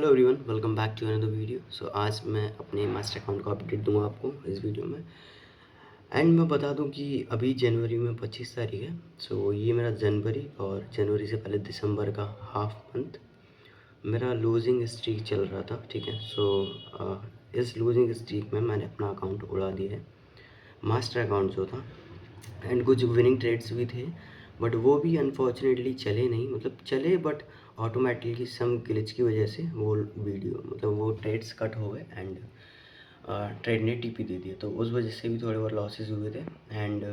Hello everyone, welcome back to another video. So आज मैं अपने मास्टर अकाउंट का अपडेट दूंगा आपको इस वीडियो में। एंड मैं बता दूं कि अभी जनवरी में 25 तारीख है। सो ये मेरा जनवरी और जनवरी से पहले दिसंबर का हाफ मंथ मेरा लूजिंग स्ट्रीक चल रहा था। ठीक है। इस लूजिंग स्ट्रीक में मैंने अपना अकाउंट उड़ा दिया है, मास्टर अकाउंट जो था। एंड कुछ विनिंग ट्रेड्स भी थे, बट वो भी अनफॉर्चुनेटली चले नहीं, मतलब चले बट ऑटोमेटिकली सम ग्लिच की वजह से वो वीडियो मतलब वो ट्रेड्स कट हो गए एंड ट्रेड ने टीपी दे दिया, तो उस वजह से भी थोड़े बहुत लॉसेस हुए थे। एंड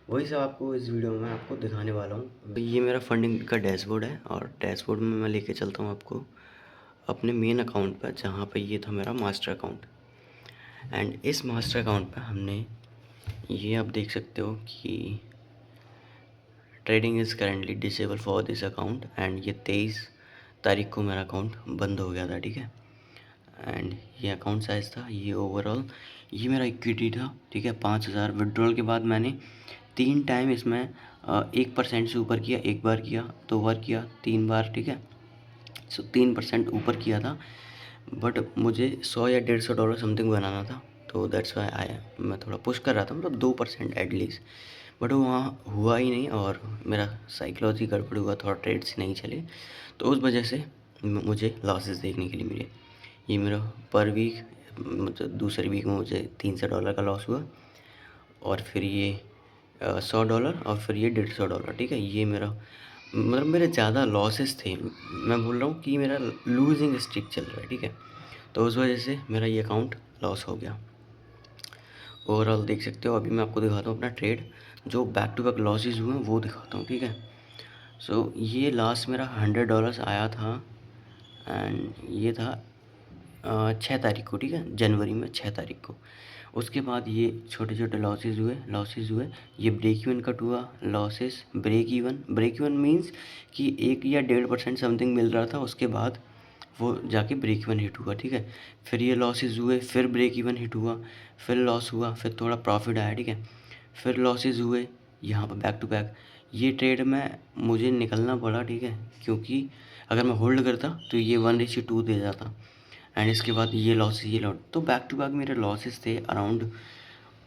वही सब आपको इस वीडियो में आपको दिखाने वाला हूँ। ये मेरा फंडिंग का डैशबोर्ड है और डैशबोर्ड में मैं लेके चलता हूँ आपको अपने मेन अकाउंट पर, जहाँ पर ये था मेरा मास्टर अकाउंट। एंड इस मास्टर अकाउंट पर हमने ये आप देख सकते हो कि trading is currently disable for this account. And ये 23 तारीख को मेरा अकाउंट बंद हो गया था। ठीक है। एंड ये अकाउंट साइज़ था, ये ओवरऑल ये मेरा इक्विटी था। ठीक है। 5,000 विड्रॉल के बाद मैंने 3 टाइम इसमें 1% से ऊपर किया, 1 बार किया, 2 बार किया, 3 बार। ठीक है। 3% ऊपर किया था, बट मुझे 100 या $150 समथिंग बनाना था, तो दैट्स वाई आया मैं थोड़ा पुश कर रहा था, मतलब 2% एटलीस्ट। बट वो वहाँ हुआ ही नहीं और मेरा साइकोलॉजी गड़बड़ हुआ, थोड़ा ट्रेड्स नहीं चले, तो उस वजह से मुझे लॉसेस देखने के लिए मिले। ये मेरा पर वीक मतलब दूसरे वीक में मुझे $300 का लॉस हुआ, और फिर ये $100 और फिर ये $150। ठीक है। ये मेरा मतलब मेरे ज़्यादा लॉसेस थे। मैं बोल रहा हूँ कि मेरा लूजिंग स्ट्रिक चल रहा है। ठीक है। तो उस वजह से मेरा ये अकाउंट लॉस हो गया। ओवरऑल देख सकते हो, अभी मैं आपको दिखाता हूँ अपना ट्रेड, जो बैक टू बैक लॉसेस हुए हैं वो दिखाता हूँ। ठीक है। ये लास्ट मेरा $100 आया था एंड ये था 6 तारीख को। ठीक है। जनवरी में 6 तारीख को। उसके बाद ये छोटे छोटे लॉसेस हुए। ये ब्रेक इवन कट हुआ, लॉसेस, ब्रेक इवन मीन्स कि 1 या 1.5% समथिंग मिल रहा था, उसके बाद वो जाके ब्रेक इवन हिट हुआ। ठीक है। फिर ये लॉसेस हुए, फिर ब्रेक इवन हिट हुआ, फिर लॉस हुआ, फिर थोड़ा प्रॉफिट आया। ठीक है। फिर लॉसेस हुए, यहाँ पर बैक टू बैक ये ट्रेड में मुझे निकलना पड़ा। ठीक है। क्योंकि अगर मैं होल्ड करता तो ये 1:2 दे जाता, एंड इसके बाद ये लॉस, तो बैक टू बैक मेरे लॉसेस थे अराउंड,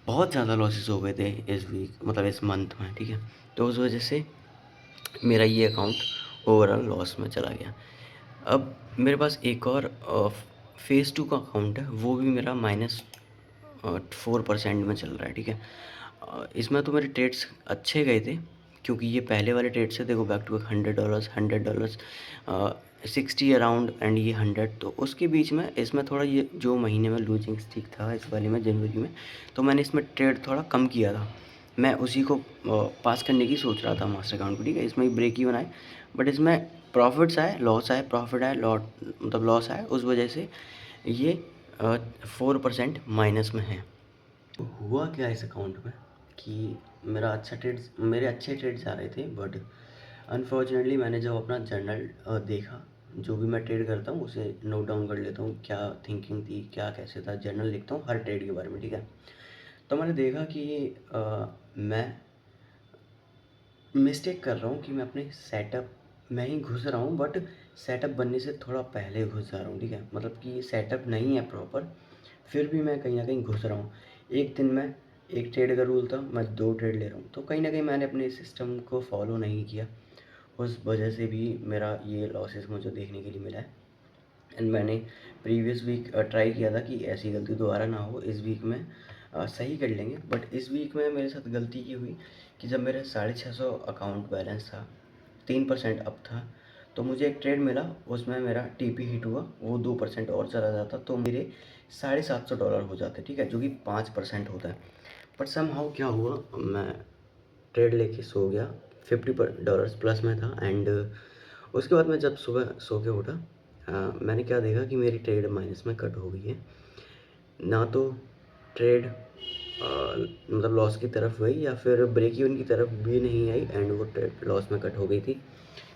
बहुत ज़्यादा लॉसेस हो गए थे इस वीक, मतलब इस मंथ में। ठीक है। तो उस वजह से मेरा ये अकाउंट ओवरऑल लॉस में चला गया। अब मेरे पास एक और फेज़ 2 का अकाउंट है, वो भी मेरा -4% में चल रहा है। ठीक है। इसमें तो मेरे ट्रेड्स अच्छे गए थे, क्योंकि ये पहले वाले ट्रेड से देखो back to back $100 60 around, and ये 100, तो उसके बीच में इसमें थोड़ा ये जो महीने में लूजिंग स्टिक था इस वाले में जनवरी में, तो मैंने इसमें ट्रेड थोड़ा कम किया था। मैं उसी को पास करने की सोच रहा था मास्टर अकाउंट को। ठीक है। इसमें ब्रेक इवन आए, बट इसमें प्रॉफिट्स आए, लॉस आए, प्रॉफिट आए, मतलब लॉस आए, उस वजह से ये 4% माइनस में है। तो हुआ क्या इस अकाउंट में कि मेरे अच्छे ट्रेड्स आ रहे थे, बट अनफॉर्चुनेटली मैंने जब अपना जर्नल देखा, जो भी मैं ट्रेड करता हूँ उसे नोट डाउन कर लेता हूँ, क्या थिंकिंग थी, क्या कैसे था, जर्नल लिखता हूँ हर ट्रेड के बारे में। ठीक है। तो मैंने देखा कि मैं मिस्टेक कर रहा हूँ कि मैं अपने सेटअप में ही घुस रहा हूँ, बट सेटअप बनने से थोड़ा पहले घुस जा रहा हूँ। ठीक है। मतलब कि सेटअप नहीं है प्रॉपर, फिर भी मैं कहीं ना कहीं घुस रहा हूँ। एक दिन में एक ट्रेड का रूल था, मैं 2 ट्रेड ले रहा हूँ, तो कहीं ना कहीं मैंने अपने सिस्टम को फॉलो नहीं किया, उस वजह से भी मेरा ये लॉसेस मुझे देखने के लिए मिला है। एंड मैंने प्रीवियस वीक ट्राई किया था कि ऐसी गलती दोबारा ना हो, इस वीक में सही कर लेंगे, बट इस वीक में मेरे साथ गलती ये हुई कि जब मेरा 650 अकाउंट बैलेंस था, 3% अप था, तो मुझे एक ट्रेड मिला, उसमें मेरा टीपी हिट हुआ, वो 2% और चला जाता तो मेरे $750 हो जाते। ठीक है। जो कि 5% होता है। बट समहाउ क्या हुआ, मैं ट्रेड लेके सो गया, $50 प्लस में था। एंड उसके बाद मैं जब सुबह सो के उठा, मैंने क्या देखा कि मेरी ट्रेड माइनस में कट हो गई है। ना तो ट्रेड मतलब लॉस की तरफ गई, या फिर ब्रेक इवन की तरफ भी नहीं आई, एंड वो ट्रेड लॉस में कट हो गई थी।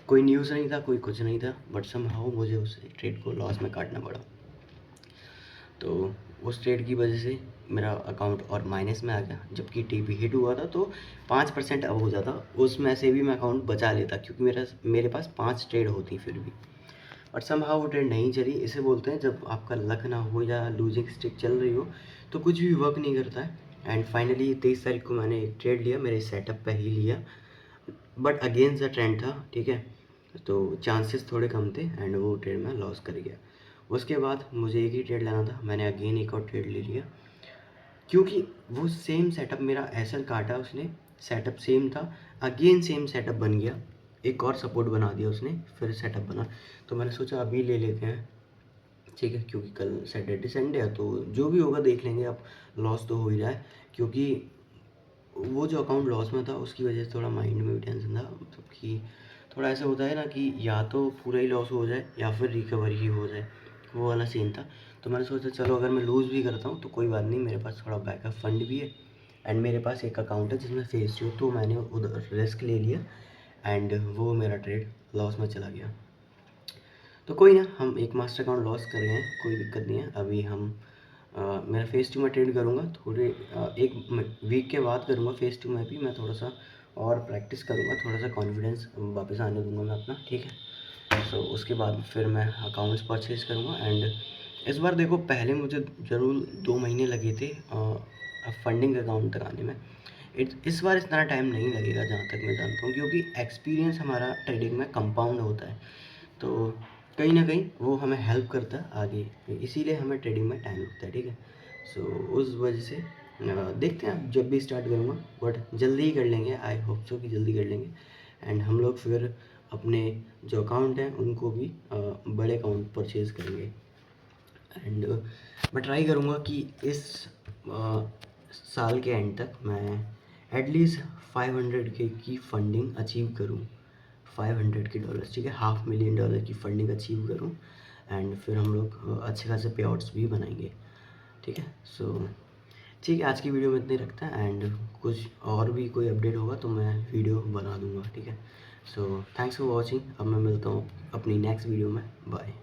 कोई न्यूज़ नहीं था, कोई कुछ नहीं था, बट समहाउ मुझे उस ट्रेड को लॉस में काटना पड़ा। तो उस ट्रेड की वजह से मेरा अकाउंट और माइनस में आ गया, जबकि टीपी हिट हुआ था तो 5% अब हो जाता, उसमें से भी मैं अकाउंट बचा लेता, क्योंकि मेरे पास 5 ट्रेड होती फिर भी। बट समहाउ वो ट्रेड नहीं चली। इसे बोलते हैं जब आपका लक ना हो या लूजिंग स्ट्रिक चल रही हो तो कुछ भी वर्क नहीं करता है। एंड फाइनली 23 तारीख को मैंने एक ट्रेड लिया, मेरे सेटअप पे ही लिया, बट अगेंस्ट द ट्रेंड था, ठीक है। तो चांसेस थोड़े कम थे एंड वो ट्रेड में लॉस कर गया। उसके बाद मुझे एक ही ट्रेड लेना था, मैंने अगेन एक और ट्रेड ले लिया, क्योंकि वो सेम सेटअप मेरा ऐसा काटा उसने, सेटअप सेम था, अगेन सेम सेटअप बन गया, एक और सपोर्ट बना दिया उसने, फिर सेटअप बना। तो मैंने सोचा अभी ले लेते हैं, ठीक है, क्योंकि कल सैटरडे संडे है तो जो भी होगा देख लेंगे, अब लॉस तो हो ही जाए, क्योंकि वो जो अकाउंट लॉस में था उसकी वजह से थोड़ा माइंड में भी टेंशन था, मतलब कि थोड़ा ऐसा होता है ना कि या तो पूरा ही लॉस हो जाए या फिर रिकवरी ही हो जाए, वो वाला सीन था। तो मैंने सोचा चलो अगर मैं लूज़ भी करता हूँ तो कोई बात नहीं, मेरे पास थोड़ा बैकअप फंड भी है एंड मेरे पास एक अकाउंट है जिसमें फेस टू, तो मैंने उधर रिस्क ले लिया एंड वो मेरा ट्रेड लॉस में चला गया। तो कोई ना, हम एक मास्टर अकाउंट लॉस कर गए हैं, कोई दिक्कत नहीं है। अभी हम मेरा फेस टू में ट्रेड करूँगा, थोड़े एक वीक के बाद करूँगा फेस टू में भी, मैं थोड़ा सा और प्रैक्टिस करूँगा, थोड़ा सा कॉन्फिडेंस वापस आने दूंगा मैं अपना, ठीक है। सो उसके बाद फिर मैं अकाउंट्स परचेज करूँगा एंड इस बार देखो, पहले मुझे ज़रूर 2 महीने लगे थे फंडिंग अकाउंट तक आने में। इस बार इतना टाइम नहीं लगेगा जहाँ तक मैं जानता हूँ, क्योंकि एक्सपीरियंस हमारा ट्रेडिंग में कंपाउंड होता है, तो कहीं ना कहीं वो हमें हेल्प करता है आगे, इसीलिए हमें ट्रेडिंग में टाइम लगता है, ठीक है। सो उस वजह से देखते हैं, जब भी स्टार्ट करूँगा, बट जल्दी ही कर लेंगे, आई होप सो कि जल्दी कर लेंगे एंड हम लोग फिर अपने जो अकाउंट हैं उनको भी बड़े अकाउंट परचेज़ करेंगे एंड मैं ट्राई करूँगा कि इस साल के एंड तक मैं एटलीस्ट 500 के की फंडिंग अचीव करूँ, 500 के डॉलर्स, ठीक है, $500,000 की फंडिंग अचीव करूँ एंड फिर हम लोग अच्छे खासे पे आउट्स भी बनाएंगे, ठीक है। सो ठीक है, आज की वीडियो में इतने रखते हैं एंड कुछ और भी कोई अपडेट होगा तो मैं वीडियो बना दूंगा, ठीक है। सो थैंक्स फॉर वॉचिंग, अब मैं मिलता हूँ अपनी नेक्स्ट वीडियो में, बाय।